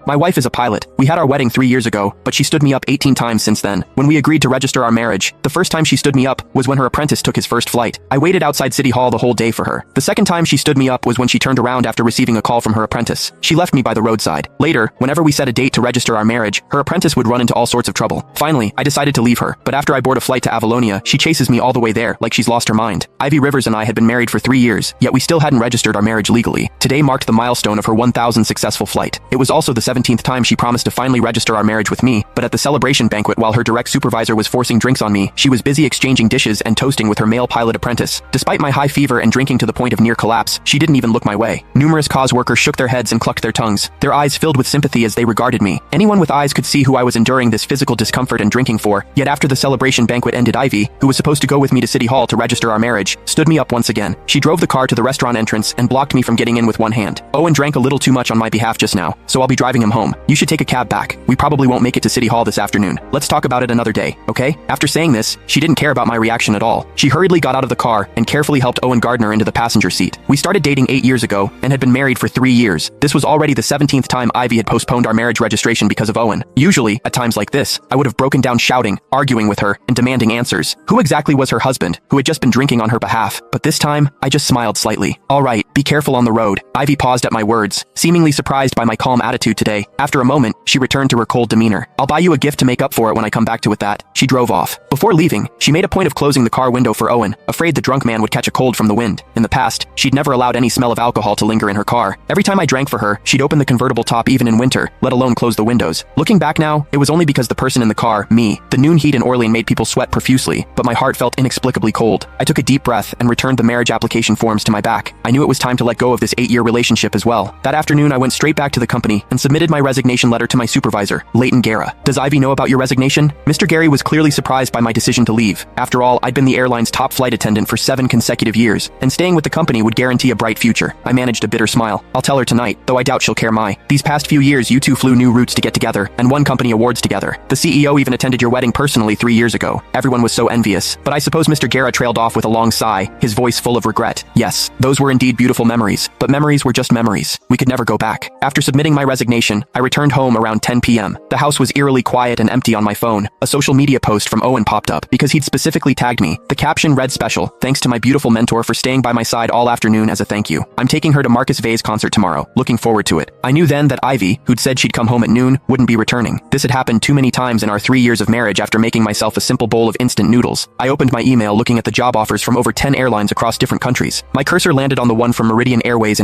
My wife is a pilot. We had our wedding 3 years ago, but she stood me up 18 times since then. When we agreed to register our marriage, the first time she stood me up was when her apprentice took his first flight. I waited outside City Hall the whole day for her. The second time she stood me up was when she turned around after receiving a call from her apprentice. She left me by the roadside. Later, whenever we set a date to register our marriage, her apprentice would run into all sorts of trouble. Finally, I decided to leave her, but after I board a flight to Avalonia, she chases me all the way there like she's lost her mind. Ivy Rivers and I had been married for 3 years, yet we still hadn't registered our marriage legally. Today marked the milestone of her 1,000th successful flight. It was also the 17th time she promised to finally register our marriage with me, but at the celebration banquet while her direct supervisor was forcing drinks on me, she was busy exchanging dishes and toasting with her male pilot apprentice. Despite my high fever and drinking to the point of near collapse, she didn't even look my way. Numerous cause workers shook their heads and clucked their tongues, their eyes filled with sympathy as they regarded me. Anyone with eyes could see who I was enduring this physical discomfort and drinking for, yet after the celebration banquet ended, Ivy, who was supposed to go with me to City Hall to register our marriage, stood me up once again. She drove the car to the restaurant entrance and blocked me from getting in with one hand. Owen drank a little too much on my behalf just now, so I'll be driving him home. You should take a cab back. We probably won't make it to City Hall this afternoon. Let's talk about it another day, okay? After saying this, she didn't care about my reaction at all. She hurriedly got out of the car and carefully helped Owen Gardner into the passenger seat. We started dating 8 years ago and had been married for 3 years. This was already the 17th time Ivy had postponed our marriage registration because of Owen. Usually, at times like this, I would have broken down shouting, arguing with her, and demanding answers. Who exactly was her husband, who had just been drinking on her behalf? But this time, I just smiled slightly. All right, be careful on the road. Ivy paused at my words, seemingly surprised by my calm attitude today. After a moment, she returned to her cold demeanor. I'll buy you a gift to make up for it when I come back to with that. She drove off. Before leaving, she made a point of closing the car window for Owen, afraid the drunk man would catch a cold from the wind. In the past, she'd never allowed any smell of alcohol to linger in her car. Every time I drank for her, she'd open the convertible top even in winter, let alone close the windows. Looking back now, it was only because the person in the car, me, the noon heat in Orlean made people sweat profusely, but my heart felt inexplicably cold. I took a deep breath and returned the marriage application forms to my back. I knew it was time to let go of this 8-year relationship as well. That afternoon, I went straight back to the company and submitted my resignation letter to my supervisor, Leighton Guerra. Does Ivy know about your resignation? Mr. Gary was clearly surprised by my decision to leave. After all, I'd been the airline's top flight attendant for 7 consecutive years, and staying with the company would guarantee a bright future. I managed a bitter smile. I'll tell her tonight, though I doubt she'll care. These past few years you two flew new routes to get together, and won company awards together. The CEO even attended your wedding personally 3 years ago. Everyone was so envious, but I suppose Mr. Guerra trailed off with a long sigh, his voice full of regret. Yes, those were indeed beautiful memories, but memories were just memories. We could never go back. After submitting my resignation, I returned home around 10 p.m. The house was eerily quiet and empty. On my phone, a social media post from Owen popped up because he'd specifically tagged me. The caption read, "Special, thanks to my beautiful mentor for staying by my side all afternoon as a thank you. I'm taking her to Marcus Vay's concert tomorrow. Looking forward to it." I knew then that Ivy, who'd said she'd come home at noon, wouldn't be returning. This had happened too many times in our 3 years of marriage. After making myself a simple bowl of instant noodles, I opened my email looking at the job offers from over 10 airlines across different countries. My cursor landed on the one from Meridian Airways in